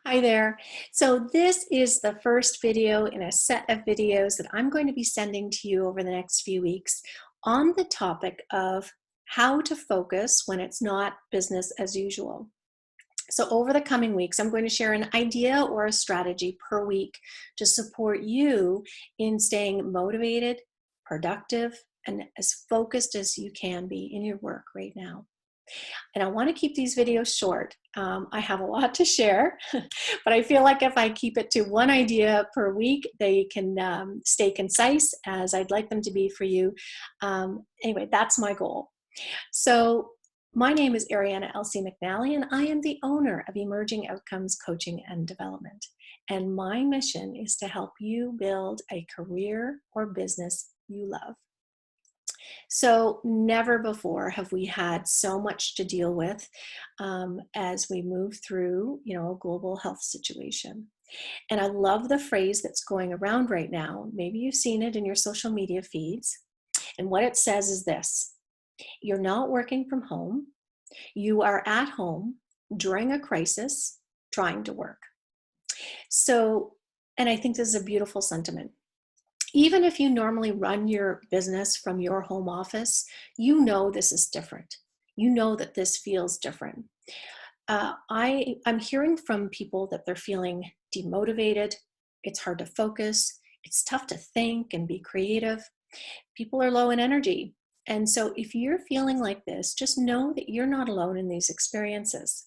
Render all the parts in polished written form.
Hi there. So this is the first video in a set of videos that I'm going to be sending to you over the next few weeks on the topic of how to focus when it's not business as usual. So over the coming weeks, I'm going to share an idea or a strategy per week to support you in staying motivated, productive, and as focused as you can be in your work right now. And I want to keep these videos short. I have a lot to share, but I feel like if I keep it to one idea per week, they can stay concise as I'd like them to be for you. Anyway, that's my goal. So my name is Ariana Elsie McNally, and I am the owner of Emerging Outcomes Coaching and Development. And my mission is to help you build a career or business you love. So never before have we had so much to deal with as we move through, a global health situation. And I love the phrase that's going around right now. Maybe you've seen it in your social media feeds. And what it says is this: you're not working from home. You are at home during a crisis trying to work. So, and I think this is a beautiful sentiment. Even if you normally run your business from your home office, you know this is different. You know that this feels different. I'm hearing from people that they're feeling demotivated. It's hard to focus. It's tough to think and be creative. People are low in energy. And so if you're feeling like this, just know that you're not alone in these experiences.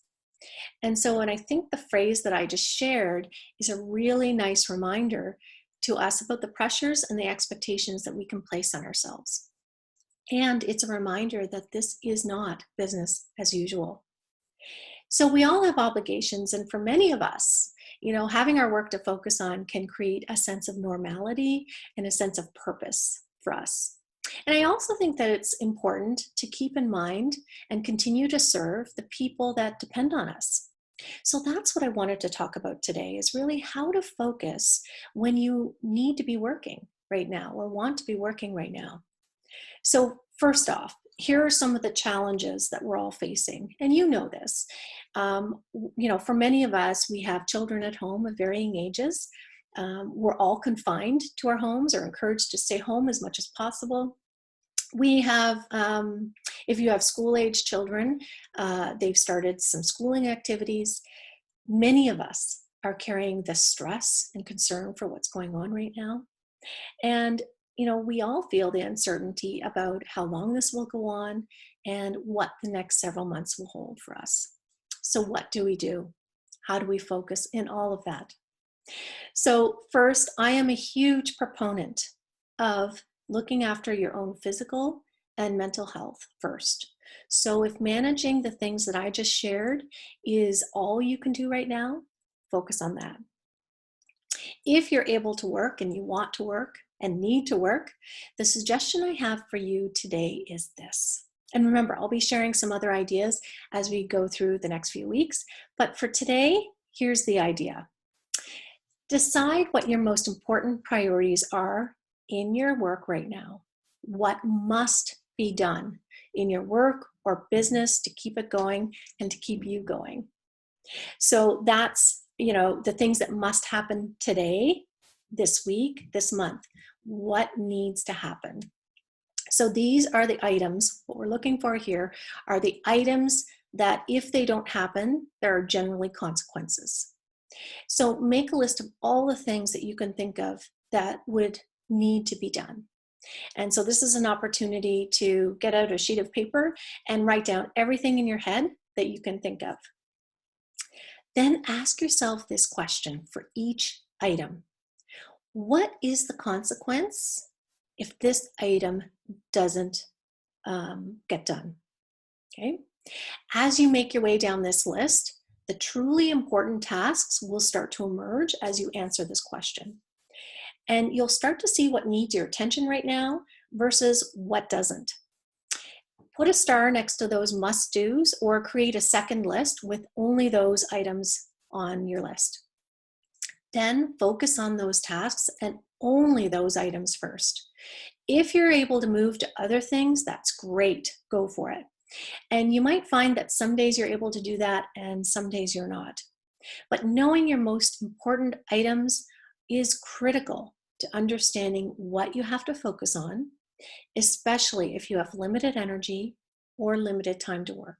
And so, and I think the phrase that I just shared is a really nice reminder to us about the pressures and the expectations that we can place on ourselves. And it's a reminder that this is not business as usual. So we all have obligations, and for many of us, having our work to focus on can create a sense of normality and a sense of purpose for us. And I also think that it's important to keep in mind and continue to serve the people that depend on us. So that's what I wanted to talk about today, is really how to focus when you need to be working right now or want to be working right now. So first off, here are some of the challenges that we're all facing. And you know this. For many of us, we have children at home of varying ages. We're all confined to our homes or encouraged to stay home as much as possible. We have, if you have school-age children, they've started some schooling activities. Many of us are carrying the stress and concern for what's going on right now. And, we all feel the uncertainty about how long this will go on and what the next several months will hold for us. So what do we do? How do we focus in all of that? So first, I am a huge proponent of looking after your own physical and mental health first. So if managing the things that I just shared is all you can do right now, focus on that. If you're able to work and you want to work and need to work, the suggestion I have for you today is this. And remember, I'll be sharing some other ideas as we go through the next few weeks. But for today, here's the idea. Decide what your most important priorities are in your work right now. What must be done in your work or business to keep it going and to keep you going. So that's, the things that must happen today, this week, this month. What needs to happen? So these are the items. What we're looking for here are the items that if they don't happen, there are generally consequences. So make a list of all the things that you can think of that would need to be done. And so this is an opportunity to get out a sheet of paper and write down everything in your head that you can think of. Then ask yourself this question for each item. What is the consequence if this item doesn't get done? Okay. As you make your way down this list, the truly important tasks will start to emerge as you answer this question. And you'll start to see what needs your attention right now versus what doesn't. Put a star next to those must-dos or create a second list with only those items on your list. Then focus on those tasks and only those items first. If you're able to move to other things, that's great. Go for it. And you might find that some days you're able to do that and some days you're not. But knowing your most important items is critical to understanding what you have to focus on, especially if you have limited energy or limited time to work.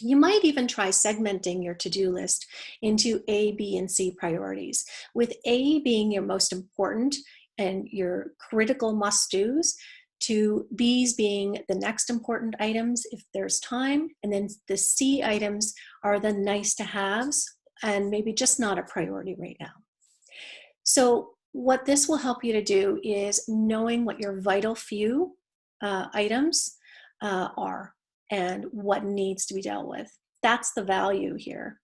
You might even try segmenting your to-do list into A, B, and C priorities, with A being your most important and your critical must-dos, to B's being the next important items if there's time, and then the C items are the nice-to-haves and maybe just not a priority right now. So what this will help you to do is knowing what your vital few items are and what needs to be dealt with. That's the value here.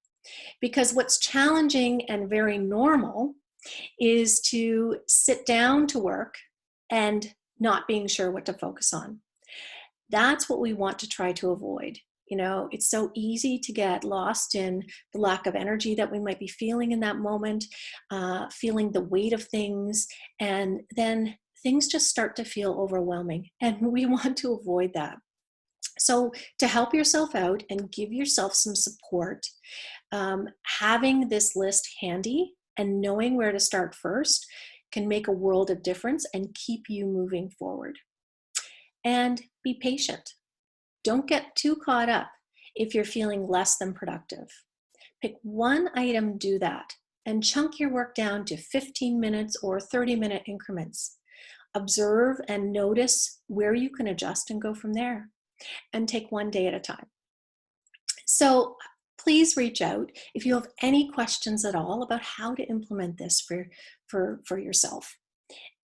Because what's challenging and very normal is to sit down to work and not being sure what to focus on. That's what we want to try to avoid. You know, it's so easy to get lost in the lack of energy that we might be feeling in that moment, feeling the weight of things, and then things just start to feel overwhelming. And we want to avoid that. So to help yourself out and give yourself some support, having this list handy and knowing where to start first can make a world of difference and keep you moving forward. And be patient. Don't get too caught up if you're feeling less than productive. Pick one item, do that, and chunk your work down to 15 minutes or 30-minute increments. Observe and notice where you can adjust and go from there, and take one day at a time. So please reach out if you have any questions at all about how to implement this for yourself.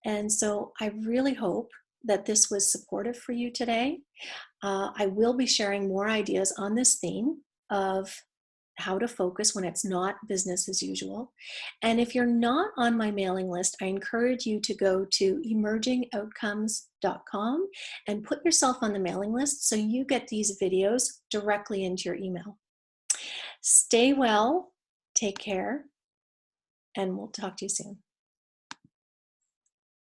And so I really hope that this was supportive for you today. I will be sharing more ideas on this theme of how to focus when it's not business as usual. And if you're not on my mailing list, I encourage you to go to emergingoutcomes.com and put yourself on the mailing list so you get these videos directly into your email. Stay well, take care, and we'll talk to you soon.